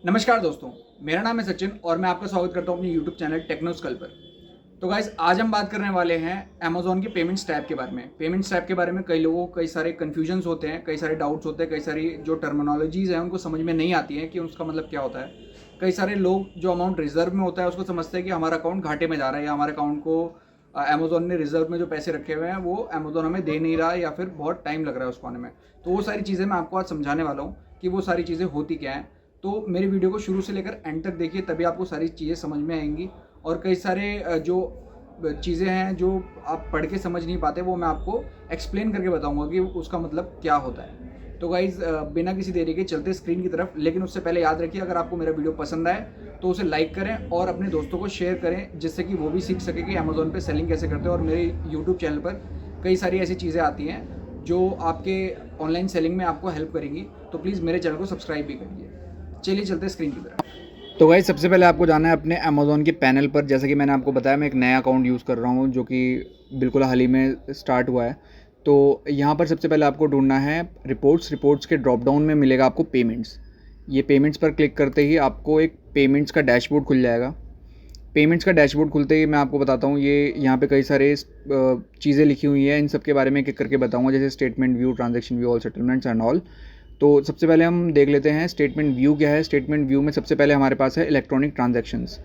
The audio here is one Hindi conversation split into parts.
नमस्कार दोस्तों, मेरा नाम है सचिन और मैं आपका स्वागत करता हूं अपने YouTube चैनल टेक्नोस्कल पर। तो गाइस, आज हम बात करने वाले हैं अमेज़ॉन के पेमेंट्स टैब के बारे में। पेमेंट्स टैब के बारे में कई लोगों को कई सारे कन्फ्यूजन्स होते हैं, कई सारे डाउट्स होते हैं, कई सारी जो टर्मिनोलॉजीज़ हैं उनको समझ में नहीं आती है कि उसका मतलब क्या होता है। कई सारे लोग जो अमाउंट रिजर्व में होता है उसको समझते हैं कि हमारा अकाउंट घाटे में जा रहा है या हमारे अकाउंट को अमेज़ॉन ने रिजर्व में जो पैसे रखे हुए हैं वो अमेज़ॉन हमें दे नहीं रहा या फिर बहुत टाइम लग रहा है उसको आने में। तो वो सारी चीज़ें मैं आपको आज समझाने वाला हूँ कि वो सारी चीज़ें होती क्या हैं। तो मेरी वीडियो को शुरू से लेकर एंड तक देखिए, तभी आपको सारी चीज़ें समझ में आएंगी। और कई सारे जो चीज़ें हैं जो आप पढ़ के समझ नहीं पाते वो मैं आपको एक्सप्लेन करके बताऊंगा कि उसका मतलब क्या होता है। तो गाइज़, बिना किसी देरी के चलते स्क्रीन की तरफ। लेकिन उससे पहले याद रखिए, अगर आपको मेरा वीडियो पसंद आए तो उसे लाइक करें और अपने दोस्तों को शेयर करें, जिससे कि वो भी सीख सके कि अमेज़ॉन पे सेलिंग कैसे करते हैं। और मेरे यूट्यूब चैनल पर कई सारी ऐसी चीज़ें आती हैं जो आपके ऑनलाइन सेलिंग में आपको हेल्प करेंगी। तो प्लीज़ मेरे चैनल को सब्सक्राइब भी करिए। चलिए चलते हैं स्क्रीन की तरफ। तो गाइस, सबसे पहले आपको जाना है अपने अमेज़ॉन के पैनल पर। जैसे कि मैंने आपको बताया, मैं एक नया अकाउंट यूज़ कर रहा हूँ जो कि बिल्कुल हाल ही में स्टार्ट हुआ है। तो यहाँ पर सबसे पहले आपको ढूंढना है रिपोर्ट्स के ड्रॉप डाउन में मिलेगा आपको पेमेंट्स। ये पेमेंट्स पर क्लिक करते ही आपको एक पेमेंट्स का डैशबोर्ड खुल जाएगा। पेमेंट्स का डैशबोर्ड खुलते ही मैं आपको बताता हूँ, ये यहाँ पे कई सारे चीज़ें लिखी हुई हैं। इन सब के बारे में एक एक करके बताऊँगा, जैसे statement view, transaction view, all settlements and all. तो सबसे पहले हम देख लेते हैं स्टेटमेंट व्यू क्या है। स्टेटमेंट व्यू में सबसे पहले हमारे पास है इलेक्ट्रॉनिक ट्रांजैक्शंस।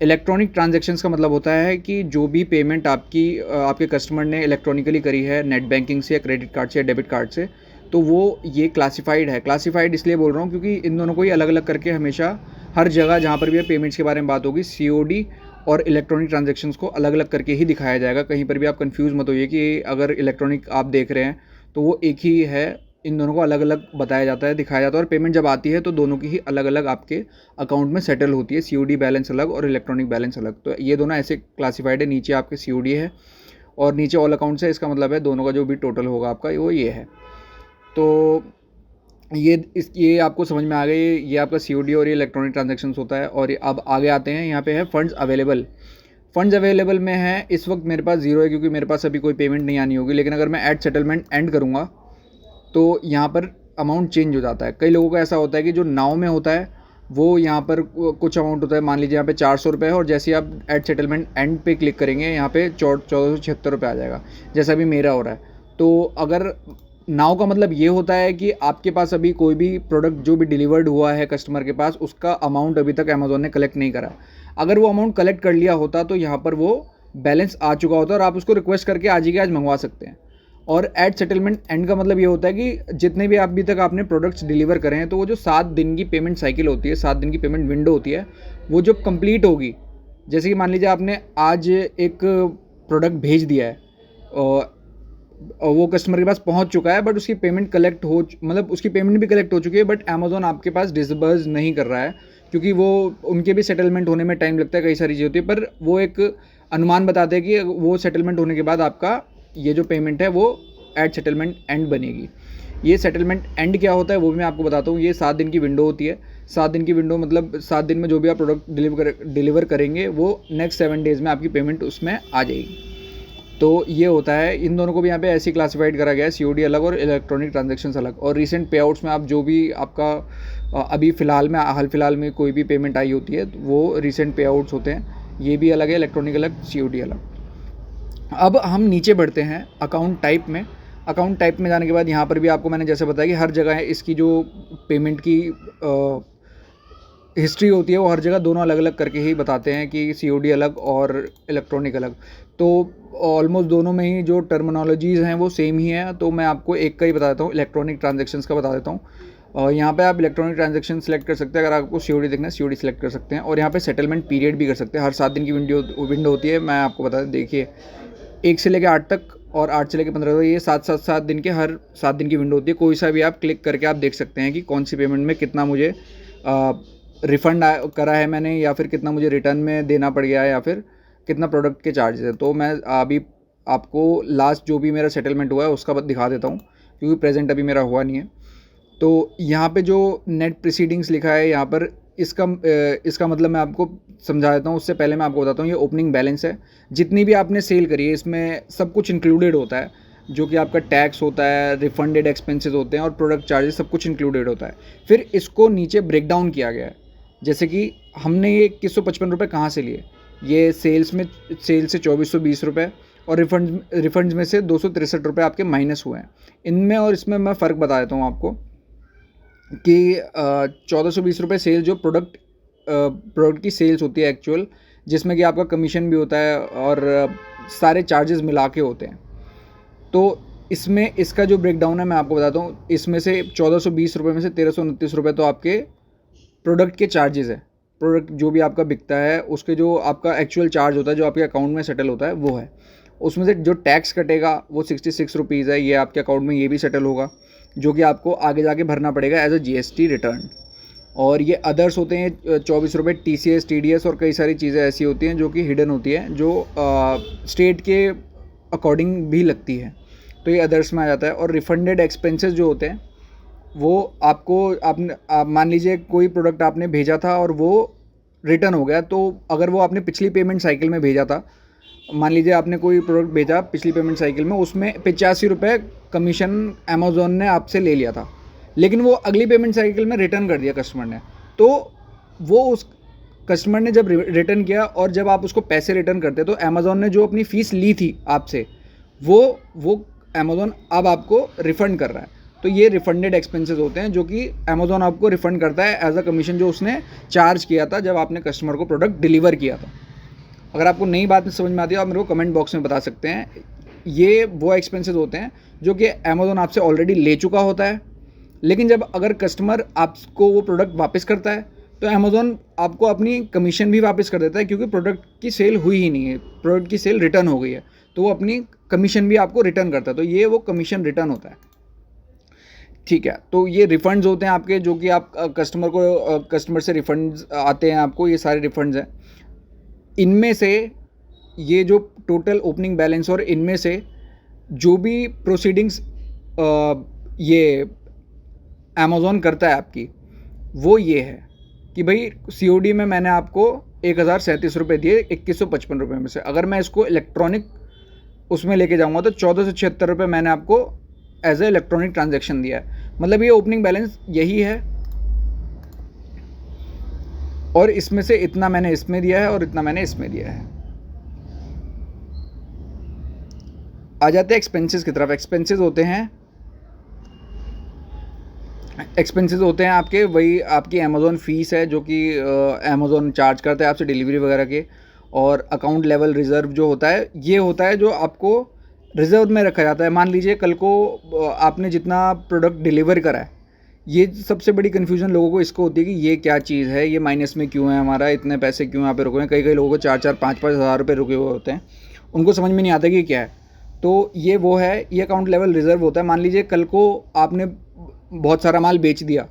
इलेक्ट्रॉनिक ट्रांजैक्शंस का मतलब होता है कि जो भी पेमेंट आपके कस्टमर ने इलेक्ट्रॉनिकली करी है, नेट बैंकिंग से या क्रेडिट कार्ड से या डेबिट कार्ड से, तो वो ये क्लासिफाइड है। क्लासिफाइड इसलिए बोल रहा हूँ क्योंकि इन दोनों को ही अलग अलग करके हमेशा हर जगह जहाँ पर भी पेमेंट्स के बारे में बात होगी, COD और इलेक्ट्रॉनिक ट्रांजैक्शंस को अलग अलग करके ही दिखाया जाएगा। कहीं पर भी आप कंफ्यूज मत होइए कि अगर इलेक्ट्रॉनिक आप देख रहे हैं तो वो एक ही है। इन दोनों को अलग अलग बताया जाता है, दिखाया जाता है। और पेमेंट जब आती है तो दोनों की ही अलग अलग आपके अकाउंट में सेटल होती है। COD बैलेंस अलग और इलेक्ट्रॉनिक बैलेंस अलग। तो ये दोनों ऐसे क्लासिफाइड है। नीचे आपके COD है और नीचे ऑल अकाउंट्स है। इसका मतलब है दोनों का जो भी टोटल होगा आपका वो ये है। तो ये आपको समझ में आ गई। ये आपका COD और ये इलेक्ट्रॉनिक ट्रांजैक्शंस होता है। और अब आगे आते हैं, यहाँ पे है फंड्स अवेलेबल। फंड्स अवेलेबल में है, इस वक्त मेरे पास 0 है क्योंकि मेरे पास अभी कोई पेमेंट नहीं आनी होगी। लेकिन अगर मैं ऐड सेटलमेंट एंड करूँगा तो यहाँ पर अमाउंट चेंज हो जाता है। कई लोगों का ऐसा होता है कि जो नाव में होता है वो यहाँ पर कुछ अमाउंट होता है। मान लीजिए यहाँ पे 400 रुपये है और जैसे ही आप ऐड सेटलमेंट एंड पे क्लिक करेंगे यहाँ पे 1476 रुपये आ जाएगा, जैसा अभी मेरा हो रहा है। तो अगर नाव का मतलब ये होता है कि आपके पास अभी कोई भी प्रोडक्ट जो भी डिलीवर्ड हुआ है कस्टमर के पास, उसका अमाउंट अभी तक अमेज़ॉन ने कलेक्ट नहीं करा। अगर वो अमाउंट कलेक्ट कर लिया होता तो यहाँ पर वो बैलेंस आ चुका होता और आप उसको रिक्वेस्ट करके आज ही के आज मंगवा सकते हैं। और ऐड सेटलमेंट एंड का मतलब ये होता है कि जितने भी अभी तक आपने प्रोडक्ट्स डिलीवर करे हैं, तो वो जो 7 दिन की पेमेंट साइकिल होती है, 7 दिन की पेमेंट विंडो होती है, वो जब कंप्लीट होगी, जैसे कि मान लीजिए आपने आज एक प्रोडक्ट भेज दिया है और वो कस्टमर के पास पहुंच चुका है, बट उसकी पेमेंट कलेक्ट हो, मतलब उसकी पेमेंट भी कलेक्ट हो चुकी है, बट अमेज़ॉन आपके पास डिसबर्स नहीं कर रहा है क्योंकि वो उनके भी सेटलमेंट होने में टाइम लगता है, कई सारी चीज़ होती है। पर वो एक अनुमान बताते हैं कि वो सेटलमेंट होने के बाद आपका ये जो पेमेंट है वो ऐड सेटलमेंट एंड बनेगी। ये सेटलमेंट एंड क्या होता है वो भी मैं आपको बताता हूँ। ये 7 दिन की विंडो होती है। 7 दिन की विंडो मतलब 7 दिन में जो भी आप प्रोडक्ट डिलीवर करेंगे वो नेक्स्ट 7 डेज़ में आपकी पेमेंट उसमें आ जाएगी। तो ये होता है। इन दोनों को भी यहाँ पे ऐसे क्लासिफाइड करा गया है, COD अलग और इलेक्ट्रॉनिक ट्रांजैक्शंस अलग। और रिसेंट पे आउट्स में आप जो भी आपका अभी हाल फिलहाल में कोई भी पेमेंट आई होती है वो रिसेंट पे आउट्स होते हैं। ये भी अलग है, इलेक्ट्रॉनिक अलग, COD अलग। अब हम नीचे बढ़ते हैं अकाउंट टाइप में। अकाउंट टाइप में जाने के बाद यहाँ पर भी आपको मैंने जैसे बताया कि हर जगह इसकी जो पेमेंट की हिस्ट्री होती है वो हर जगह दोनों अलग अलग करके ही बताते हैं कि COD अलग और इलेक्ट्रॉनिक अलग। तो ऑलमोस्ट दोनों में ही जो टर्मिनोलॉजीज़ हैं वो सेम ही है। तो मैं आपको एक का ही बता देता हूँ, इलेक्ट्रॉनिक ट्रांजैक्शंस का बता देता हूँ। यहाँ पे आप इलेक्ट्रॉनिक ट्रांजैक्शन सेलेक्ट कर सकते हैं। अगर आपको COD देखना है COD सेलेक्ट कर सकते हैं। और यहाँ पे सेटलमेंट पीरियड भी कर सकते हैं। हर 7 दिन की विंडो होती है। मैं आपको बता दें, देखिए 1 से लेकर 8 तक और 8 से लेकर 15 तक, ये 7 दिन के हर 7 दिन की विंडो होती है। कोई सा भी आप क्लिक करके आप देख सकते हैं कि कौन सी पेमेंट में कितना मुझे रिफ़ंड करा है मैंने, या फिर कितना मुझे रिटर्न में देना पड़ गया है, या फिर कितना प्रोडक्ट के चार्जेस हैं। तो मैं अभी आपको लास्ट जो भी मेरा सेटलमेंट हुआ है उसका दिखा देता हूँ क्योंकि प्रेजेंट अभी मेरा हुआ नहीं है। तो यहाँ पे जो नेट प्रीसीडिंग्स लिखा है यहाँ पर, इसका मतलब मैं आपको समझा देता हूँ। उससे पहले मैं आपको बताता हूँ, ये ओपनिंग बैलेंस है। जितनी भी आपने सेल करी है इसमें सब कुछ इंक्लूडेड होता है, जो कि आपका टैक्स होता है, रिफंडेड एक्सपेंसेस होते हैं और प्रोडक्ट चार्जेस, सब कुछ इंक्लूडेड होता है। फिर इसको नीचे ब्रेक डाउन किया गया है। जैसे कि हमने ये 2155 रुपये कहाँ से लिए, ये सेल से 2420 रुपये और रिफंड्स में से 263 रुपये आपके माइनस हुए हैं इनमें। और इसमें मैं फ़र्क बता देता हूँ आपको कि 1420 रुपये सेल जो प्रोडक्ट की सेल्स होती है एक्चुअल, जिसमें कि आपका कमीशन भी होता है और सारे चार्जेस मिला के होते हैं। तो इसमें इसका जो ब्रेकडाउन है मैं आपको बताता हूँ। इसमें से 1420 रुपये में से 1329 रुपये तो आपके प्रोडक्ट के चार्जेस है, प्रोडक्ट जो भी आपका बिकता है उसके जो आपका एक्चुअल चार्ज होता है जो आपके अकाउंट में सेटल होता है वो है। उसमें से जो टैक्स कटेगा वो 66 रुपीज़ है, ये आपके अकाउंट में ये भी सेटल होगा, जो कि आपको आगे जाके भरना पड़ेगा एज अ GST रिटर्न। और ये अदर्स होते हैं 24 रुपये, TCS TDS और कई सारी चीज़ें ऐसी होती हैं जो कि हिडन होती हैं, जो स्टेट के अकॉर्डिंग भी लगती है, तो ये अदर्स में आ जाता है। और रिफंडेड एक्सपेंसेस जो होते हैं वो आपको आप मान लीजिए कोई प्रोडक्ट आपने भेजा था और वो रिटर्न हो गया, तो अगर वो आपने पिछली पेमेंट साइकिल में भेजा था, मान लीजिए आपने कोई प्रोडक्ट भेजा पिछली पेमेंट साइकिल में, उसमें 85 रुपये कमीशन अमेज़ॉन ने आपसे ले लिया था, लेकिन वो अगली पेमेंट साइकिल में रिटर्न कर दिया कस्टमर ने। तो वो उस कस्टमर ने जब रिटर्न किया और जब आप उसको पैसे रिटर्न करते तो अमेज़ॉन ने जो अपनी फ़ीस ली थी आपसे वो अमेज़ॉन अब आपको रिफ़ंड कर रहा है। तो ये रिफंडेड एक्सपेंसेस होते हैं जो कि अमेज़ॉन आपको रिफ़ंड करता है एज अ कमीशन जो उसने चार्ज किया था जब आपने कस्टमर को प्रोडक्ट डिलीवर किया था। अगर आपको नई बात समझ में आती है आप मेरे को कमेंट बॉक्स में बता सकते हैं। ये वो एक्सपेंसेस होते हैं जो कि अमेज़ॉन आपसे ऑलरेडी ले चुका होता है, लेकिन जब अगर कस्टमर आपको वो प्रोडक्ट वापस करता है तो अमेज़ॉन आपको अपनी कमीशन भी वापस कर देता है, क्योंकि प्रोडक्ट की सेल हुई ही नहीं है, प्रोडक्ट की सेल रिटर्न हो गई है, तो वो अपनी कमीशन भी आपको रिटर्न करता है। तो ये वो कमीशन रिटर्न होता है, ठीक है। तो ये रिफ़ंड्स होते हैं आपके, जो कि आप कस्टमर से रिफ़ंड्स आते हैं आपको, ये सारे रिफ़ंड्स हैं। इनमें से ये जो टोटल ओपनिंग बैलेंस और इनमें से जो भी प्रोसीडिंग्स ये अमेज़ॉन करता है आपकी, वो ये है कि भाई COD में मैंने आपको 1037 रुपये दिए 2155 रुपये में से। अगर मैं इसको इलेक्ट्रॉनिक उसमें लेके जाऊंगा तो 1476 रुपये मैंने आपको एज ए इलेक्ट्रॉनिक ट्रांजैक्शन दिया है। मतलब ये ओपनिंग बैलेंस यही है, और इसमें से इतना मैंने इसमें दिया है और इतना मैंने इसमें दिया है। आ जाते हैं एक्सपेंसेस की तरफ। एक्सपेंसेस होते हैं आपके, वही आपकी अमेज़ॉन फ़ीस है जो कि अमेज़ॉन चार्ज करता है आपसे डिलीवरी वगैरह के। और अकाउंट लेवल रिज़र्व जो होता है, ये होता है जो आपको रिज़र्व में रखा जाता है। मान लीजिए कल को आपने जितना प्रोडक्ट डिलीवर करा है, ये सबसे बड़ी कन्फ्यूज़न लोगों को इसको होती है कि ये क्या चीज़ है, ये माइनस में क्यों है, हमारा इतने पैसे क्यों यहाँ पे रुके हैं। कई लोगों को 4-4, 5-5 हज़ार रुपये रुके हुए होते हैं, उनको समझ में नहीं आता कि क्या है। तो ये वो है, ये अकाउंट लेवल रिज़र्व होता है। मान लीजिए कल को आपने बहुत सारा माल बेच दिया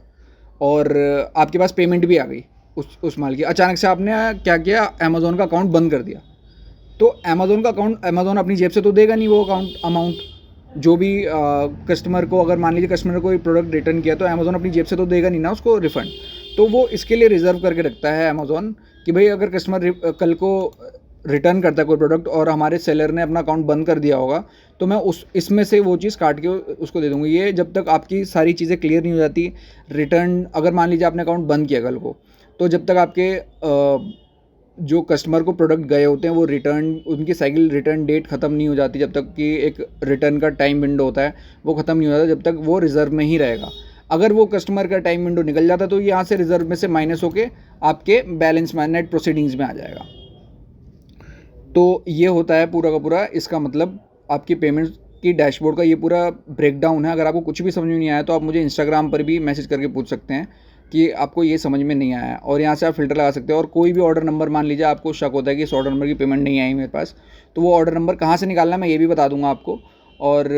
और आपके पास पेमेंट भी आ गई उस माल की, अचानक से आपने क्या किया, अमेज़ॉन का अकाउंट बंद कर दिया। तो अमेज़ॉन अपनी जेब से तो देगा नहीं वो अमाउंट जो भी कस्टमर को, अगर मान लीजिए कस्टमर ने कोई प्रोडक्ट रिटर्न किया तो अमेज़ॉन अपनी जेब से तो देगा नहीं ना उसको रिफ़ंड। तो वो इसके लिए रिज़र्व करके रखता है अमेज़ॉन कि भाई अगर कस्टमर कल को रिटर्न करता है कोई प्रोडक्ट और हमारे सेलर ने अपना अकाउंट बंद कर दिया होगा, तो मैं इसमें से वो चीज़ काट के उसको दे दूँगी। ये जब तक आपकी सारी चीज़ें क्लियर नहीं हो जाती, रिटर्न अगर मान लीजिए आपने अकाउंट बंद किया कल को, तो जब तक आपके जो कस्टमर को प्रोडक्ट गए होते हैं वो उनकी साइकिल रिटर्न डेट ख़त्म नहीं हो जाती, जब तक कि एक रिटर्न का टाइम विंडो होता है वो ख़त्म नहीं हो जाता, जब तक वो रिज़र्व में ही रहेगा। अगर वो कस्टमर का टाइम विंडो निकल जाता तो यहाँ से रिज़र्व में से माइनस होके आपके बैलेंस में, नेट प्रोसीडिंग्स में आ जाएगा। तो ये होता है पूरा का पूरा, इसका मतलब आपकी पेमेंट की डैशबोर्ड का ये पूरा ब्रेकडाउन है। अगर आपको कुछ भी समझ में नहीं आया तो आप मुझे इंस्टाग्राम पर भी मैसेज करके पूछ सकते हैं कि आपको ये समझ में नहीं आया, और यहाँ से आप फ़िल्टर लगा सकते हैं। और कोई भी ऑर्डर नंबर, मान लीजिए आपको शक होता है कि इस ऑर्डर नंबर की पेमेंट नहीं आई मेरे पास, तो वो ऑर्डर नंबर कहाँ से निकालना है मैं ये भी बता दूंगा आपको। और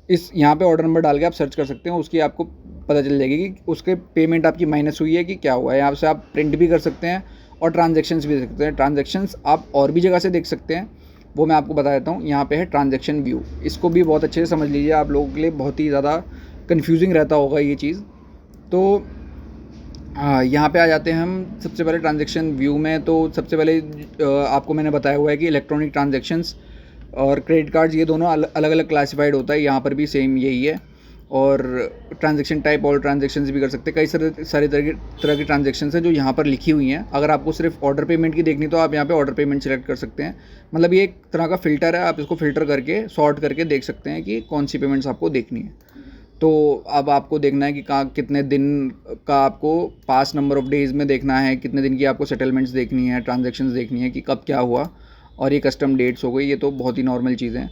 इस यहाँ पे ऑर्डर नंबर डाल के आप सर्च कर सकते हैं, उसकी आपको पता चल जाएगी कि उसके पेमेंट आपकी माइनस हुई है कि क्या हुआ है। यहाँ से आप प्रिंट भी कर सकते हैं और ट्रांजेक्शन्स भी देख सकते हैं। ट्रांजेक्शन्स आप और भी जगह से देख सकते हैं, वो मैं आपको बता देता हूँ। यहाँ पे है ट्रांजेक्शन व्यू, इसको भी बहुत अच्छे से समझ लीजिए, आप लोगों के लिए बहुत ही ज़्यादा कन्फ्यूजिंग रहता होगा ये चीज़। तो यहाँ पे आ जाते हैं हम सबसे पहले ट्रांजेक्शन व्यू में। तो सबसे पहले आपको मैंने बताया हुआ है कि इलेक्ट्रॉनिक ट्रांजेक्शन्स और क्रेडिट कार्ड्स, ये दोनों अलग अलग क्लासिफाइड होता है, यहाँ पर भी सेम यही है। और ट्रांजैक्शन टाइप ऑल ट्रांजैक्शंस भी कर सकते हैं। कई सारी तरह की ट्रांजैक्शंस हैं जो यहाँ पर लिखी हुई हैं। अगर आपको सिर्फ ऑर्डर पेमेंट की देखनी तो आप यहाँ पे ऑर्डर पेमेंट सेलेक्ट कर सकते हैं। मतलब ये एक तरह का फ़िल्टर है, आप इसको फ़िल्टर करके सॉर्ट करके देख सकते हैं कि कौन सी पेमेंट्स आपको देखनी है। तो अब आपको देखना है कि कितने दिन का आपको पास नंबर ऑफ़ डेज़ में देखना है, कितने दिन की आपको सेटलमेंट्स देखनी है, ट्रांजैक्शंस देखनी है कि कब क्या हुआ, और ये कस्टम डेट्स हो गई। ये तो बहुत ही नॉर्मल चीज़ें हैं।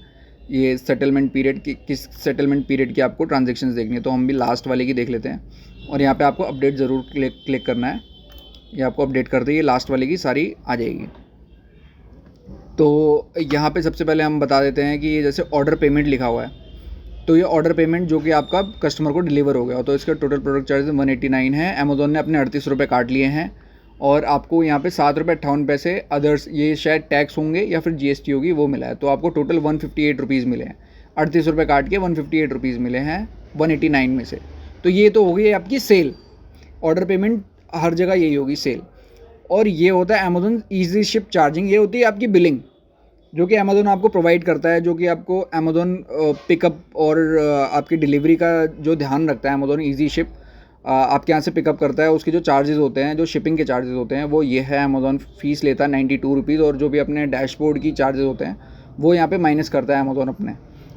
ये सेटलमेंट पीरियड की, किस सेटलमेंट पीरियड की आपको ट्रांजैक्शंस देखनी है, तो हम भी लास्ट वाले की देख लेते हैं। और यहाँ पे आपको अपडेट ज़रूर क्लिक करना है। ये आपको अपडेट कर दी, लास्ट वाले की सारी आ जाएगी। तो यहाँ पे सबसे पहले हम बता देते हैं कि ये जैसे ऑर्डर पेमेंट लिखा हुआ है, तो ये ऑर्डर पेमेंट जो कि आपका कस्टमर को डिलीवर हो गया, तो इसका टोटल प्रोडक्ट चार्ज 189 है। अमेज़ॉन ने अपने 38 रुपये काट लिए हैं और आपको यहाँ पे 7 रुपये 58 पैसे अदर्स, ये शायद टैक्स होंगे या फिर GST होगी, वो मिला है। तो आपको टोटल 158 रुपीज़ मिले हैं। 38 रुपये काट के 158 रुपीज़ मिले हैं 189 में से। तो ये तो हो गई आपकी सेल। ऑर्डर पेमेंट हर जगह यही होगी, सेल। और ये होता है अमेज़ॉन ईजी शिप चार्जिंग, ये होती है आपकी बिलिंग जो कि अमेज़ॉन आपको प्रोवाइड करता है, जो कि आपको अमेज़ॉन पिकअप और आपकी डिलीवरी का जो ध्यान रखता है। अमेज़ॉन ईजी शिप आपके यहाँ से पिकअप करता है, उसके जो चार्जेस होते हैं, जो शिपिंग के चार्जेस होते हैं, वो ये है। अमेज़ॉन फ़ीस लेता है 92 रुपीज़, और जो भी अपने डैशबोर्ड की चार्जेस होते हैं वो यहाँ पे माइनस करता है अमेज़ॉन अपने।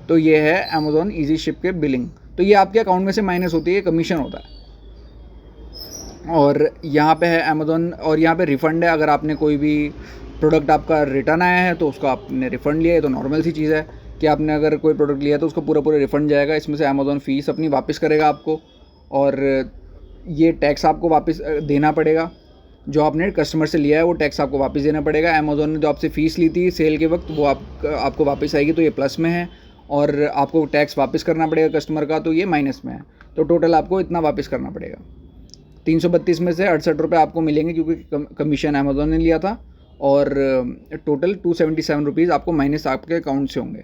तो ये है अमेज़ॉन ईजी शिप के बिलिंग। तो ये आपके अकाउंट में से माइनस होती है, कमीशन होता है। और यहाँ पे है अमेज़ॉन, और यहाँ पे रिफ़ंड है। अगर आपने कोई भी प्रोडक्ट आपका रिटर्न आया है तो उसका आपने रिफ़ंड लिया है, तो नॉर्मल सी चीज़ है कि आपने अगर कोई प्रोडक्ट लिया तो उसका पूरा रिफ़ंड जाएगा। इसमें से अमेज़ॉन फ़ीस अपनी वापस करेगा आपको, और ये टैक्स आपको वापस देना पड़ेगा। जो आपने कस्टमर से लिया है वो टैक्स आपको वापस देना पड़ेगा। अमेज़ॉन ने जो आपसे फ़ीस ली थी सेल के वक्त, वो आपको वापस आएगी, तो ये प्लस में है। और आपको टैक्स वापस करना पड़ेगा कस्टमर का, तो ये माइनस में है। तो टोटल आपको इतना वापस करना पड़ेगा। 332 में से 68 रुपये आपको मिलेंगे क्योंकि कमीशन अमेज़ॉन ने लिया था, और टोटल 277 रुपीज़ आपको माइनस आपके अकाउंट से होंगे।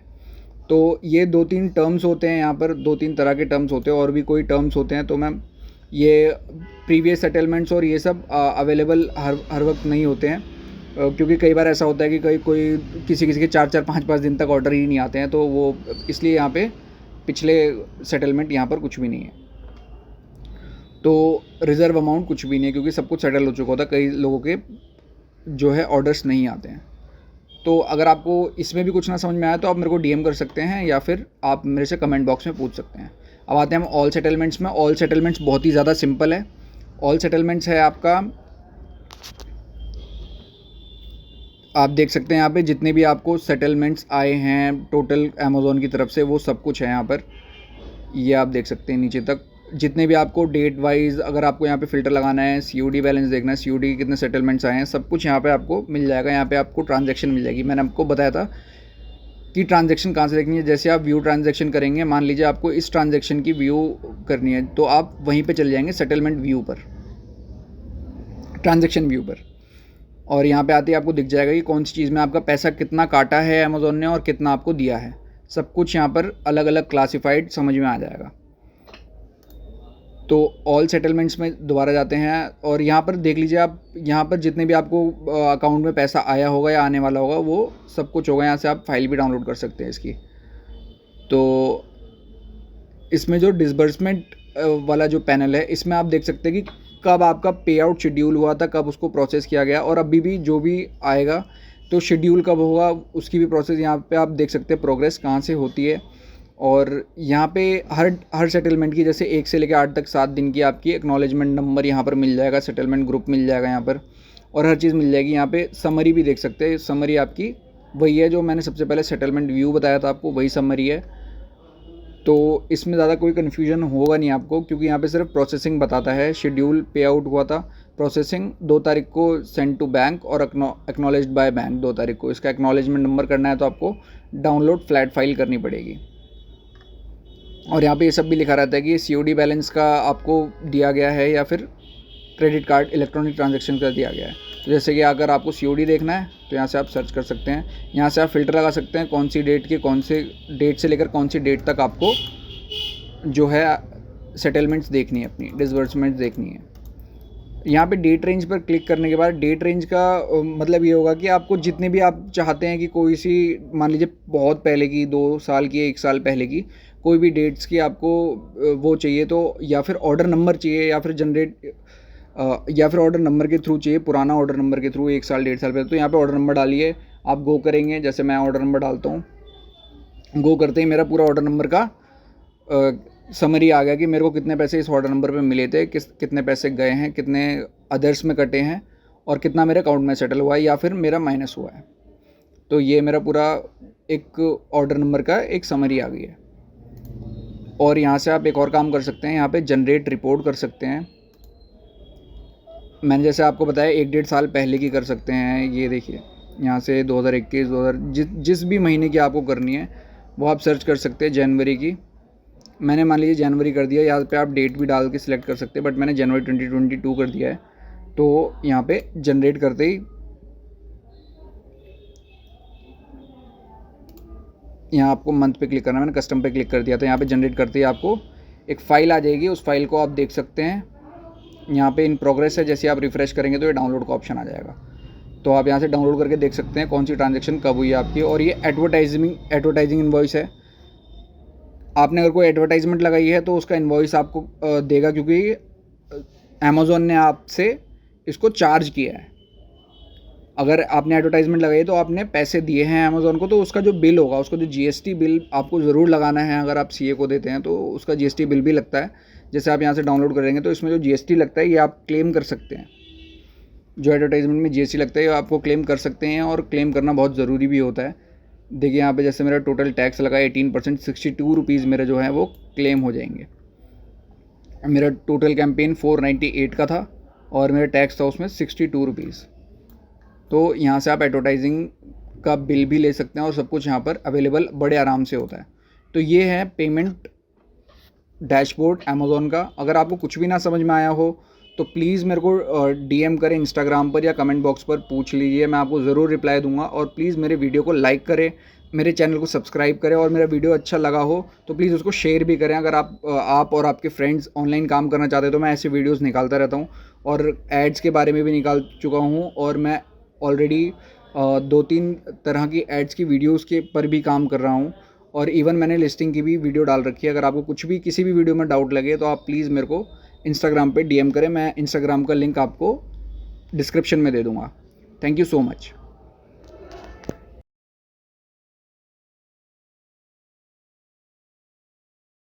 तो ये 2-3 टर्म्स होते हैं यहाँ पर, 2-3 तरह के टर्म्स होते हैं, और भी कोई टर्म्स होते हैं। तो मैम ये प्रीवियस सेटलमेंट्स और ये सब अवेलेबल हर वक्त नहीं होते हैं, क्योंकि कई बार ऐसा होता है कि कोई किसी के 4-4 5-5 दिन तक ऑर्डर ही नहीं आते हैं, तो वो इसलिए यहाँ पे पिछले सेटलमेंट यहाँ पर कुछ भी नहीं है। तो रिज़र्व अमाउंट कुछ भी नहीं है, क्योंकि सब कुछ सेटल हो चुका होता है। कई लोगों के जो है ऑर्डर्स नहीं आते हैं। तो अगर आपको इसमें भी कुछ ना समझ में आया तो आप मेरे को DM कर सकते हैं, या फिर आप मेरे से कमेंट बॉक्स में पूछ सकते हैं। अब आते हैं हम ऑल सेटलमेंट्स में। ऑल सेटलमेंट्स बहुत ही ज़्यादा सिंपल है। ऑल सेटलमेंट्स है आपका, आप देख सकते हैं यहाँ पे जितने भी आपको सेटलमेंट्स आए हैं टोटल अमेज़ॉन की तरफ से, वो सब कुछ है यहाँ पर। ये आप देख सकते हैं नीचे तक, जितने भी आपको डेट वाइज, अगर आपको यहाँ पे फ़िल्टर लगाना है, COD बैलेंस देखना है, COD के कितने सेटलमेंट्स आए हैं, सब कुछ यहाँ पे आपको मिल जाएगा। यहाँ पे आपको ट्रांजैक्शन मिल जाएगी। मैंने आपको बताया था कि ट्रांजैक्शन कहाँ से देखनी है। जैसे आप व्यू ट्रांजैक्शन करेंगे, मान लीजिए आपको इस ट्रांजैक्शन की व्यू करनी है, तो आप वहीं पे चले जाएंगे सेटलमेंट व्यू पर, ट्रांजैक्शन व्यू पर, और यहाँ पे आते ही आपको दिख जाएगा कि कौन सी चीज़ में आपका पैसा कितना काटा है अमेज़ॉन ने और कितना आपको दिया है। सब कुछ यहाँ पर अलग अलग क्लासिफाइड समझ में आ जाएगा। तो ऑल सेटलमेंट्स में दोबारा जाते हैं, और यहाँ पर देख लीजिए आप, यहाँ पर जितने भी आपको अकाउंट में पैसा आया होगा या आने वाला होगा वो सब कुछ होगा। यहाँ से आप फाइल भी डाउनलोड कर सकते हैं इसकी। तो इसमें जो डिसबर्समेंट वाला जो पैनल है, इसमें आप देख सकते हैं कि कब आपका पे आउट शेड्यूल हुआ था, कब उसको प्रोसेस किया गया, और अभी भी जो भी आएगा तो शेड्यूल कब होगा उसकी भी प्रोसेस यहाँ पे आप देख सकते हैं, प्रोग्रेस कहाँ से होती है। और यहाँ पे हर सेटलमेंट की, जैसे 1 से लेकर 8 तक 7 दिन की आपकी एक्नॉलेजमेंट नंबर यहाँ पर मिल जाएगा, सेटलमेंट ग्रुप मिल जाएगा यहाँ पर, और हर चीज़ मिल जाएगी। यहाँ पे समरी भी देख सकते हैं। समरी आपकी वही है जो मैंने सबसे पहले सेटलमेंट व्यू बताया था आपको, वही समरी है। तो इसमें ज़्यादा कोई कन्फ्यूजन होगा नहीं आपको, क्योंकि यहाँ पे सिर्फ प्रोसेसिंग बताता है। शेड्यूल पे आउट हुआ था, प्रोसेसिंग 2 तारीख को सेंड टू बैंक, और एक्नॉलेज्ड बाय बैंक 2 तारीख को। इसका एक्नॉलेजमेंट नंबर करना है तो आपको डाउनलोड फ्लैट फाइल करनी पड़ेगी। और यहाँ पे ये सब भी लिखा रहता है कि COD बैलेंस का आपको दिया गया है या फिर क्रेडिट कार्ड इलेक्ट्रॉनिक ट्रांजैक्शन का दिया गया है। तो जैसे कि अगर आपको COD देखना है तो यहाँ से आप सर्च कर सकते हैं। यहाँ से आप फ़िल्टर लगा सकते हैं कौन सी डेट के, कौन से डेट से लेकर कौन सी डेट तक आपको जो है सेटलमेंट्स देखनी है, अपनी डिसबर्समेंट्स देखनी है। यहाँ पे डेट रेंज पर क्लिक करने के बाद, डेट रेंज का मतलब ये होगा कि आपको जितने भी आप चाहते हैं कि कोई सी, मान लीजिए बहुत पहले की, 2 साल की, 1 साल पहले की, कोई भी डेट्स की आपको वो चाहिए तो, या फिर ऑर्डर नंबर चाहिए, या फिर ऑर्डर नंबर के थ्रू चाहिए, पुराना ऑर्डर नंबर के थ्रू 1 साल 1.5 साल पहले, तो यहाँ पे ऑर्डर नंबर डालिए, आप गो करेंगे। जैसे मैं ऑर्डर नंबर डालता हूँ, गो करते ही मेरा पूरा ऑर्डर नंबर का समरी आ गया कि मेरे को कितने पैसे इस ऑर्डर नंबर पे मिले थे, कितने पैसे गए हैं, कितने अदर्स में कटे हैं, और कितना मेरे अकाउंट में सेटल हुआ है या फिर मेरा माइनस हुआ है। तो ये मेरा पूरा एक ऑर्डर नंबर का एक समरी आ गई है। और यहाँ से आप एक और काम कर सकते हैं, यहाँ पे जनरेट रिपोर्ट कर सकते हैं। मैंने जैसे आपको बताया 1-1.5 साल पहले की कर सकते हैं। ये देखिए यहाँ से 2021 जिस भी महीने की आपको करनी है वो आप सर्च कर सकते हैं। जनवरी की मैंने मान लीजिए जनवरी कर दिया, यहाँ पे आप डेट भी डाल के सिलेक्ट कर सकते हैं, बट मैंने जनवरी 2022 कर दिया है। तो यहाँ पे जनरेट करते ही यहाँ आपको मंथ पे क्लिक करना है, मैंने कस्टम पे क्लिक कर दिया। तो यहाँ पे जनरेट करते ही आपको एक फ़ाइल आ जाएगी, उस फाइल को आप देख सकते हैं। यहाँ पे इन प्रोग्रेस है, जैसे आप रिफ़्रेश करेंगे तो ये डाउनलोड का ऑप्शन आ जाएगा। तो आप यहाँ से डाउनलोड करके देख सकते हैं कौन सी ट्रांजैक्शन कब हुई है आपकी। और ये एडवर्टाइजिंग इन्वॉइस है। आपने अगर कोई एडवर्टाइजमेंट लगाई है तो उसका इन्वॉइस आपको देगा, क्योंकि अमेज़ॉन ने आपसे इसको चार्ज किया है। अगर आपने एडवर्टाइजमेंट लगाई तो आपने पैसे दिए हैं अमेज़ॉन को, तो उसका जो बिल होगा, उसका जो जीएसटी बिल आपको ज़रूर लगाना है। अगर आप सीए को देते हैं तो उसका जीएसटी बिल भी लगता है। जैसे आप यहाँ से डाउनलोड करेंगे तो इसमें जो जीएसटी लगता है ये आप क्लेम कर सकते हैं। जो एडवर्टाइजमेंट में जीएसटी लगता है आपको क्लेम कर सकते हैं, और क्लेम करना बहुत ज़रूरी भी होता है। देखिए यहाँ पे जैसे मेरा टोटल टैक्स लगा 18%, 62 रुपीज़ मेरे जो है वो क्लेम हो जाएंगे। मेरा टोटल कैंपेन 498 का था और मेरा टैक्स था उसमें 62 रुपीज़। तो यहाँ से आप एडवर्टाइजिंग का बिल भी ले सकते हैं और सब कुछ यहाँ पर अवेलेबल बड़े आराम से होता है। तो ये है पेमेंट डैशबोर्ड अमेज़ॉन का। अगर आपको कुछ भी ना समझ में आया हो तो प्लीज़ मेरे को डीएम करें इंस्टाग्राम पर या कमेंट बॉक्स पर पूछ लीजिए, मैं आपको ज़रूर रिप्लाई दूंगा। और प्लीज़ मेरे वीडियो को लाइक करें, मेरे चैनल को सब्सक्राइब करें, और मेरा वीडियो अच्छा लगा हो तो प्लीज़ उसको शेयर भी करें। अगर आप और आपके फ्रेंड्स ऑनलाइन काम करना चाहते हैं तो मैं ऐसे वीडियोस निकालता रहता हूँ, और एड्स के बारे में भी निकाल चुका हूँ, और मैं ऑलरेडी 2-3 तरह की एड्स की वीडियोज़ के पर भी काम कर रहा हूँ, और इवन मैंने लिस्टिंग की भी वीडियो डाल रखी है। अगर आपको कुछ भी किसी भी वीडियो में डाउट लगे तो आप प्लीज़ मेरे को इंस्टाग्राम पे डीएम करें, मैं इंस्टाग्राम का लिंक आपको डिस्क्रिप्शन में दे दूँगा। Thank you so much.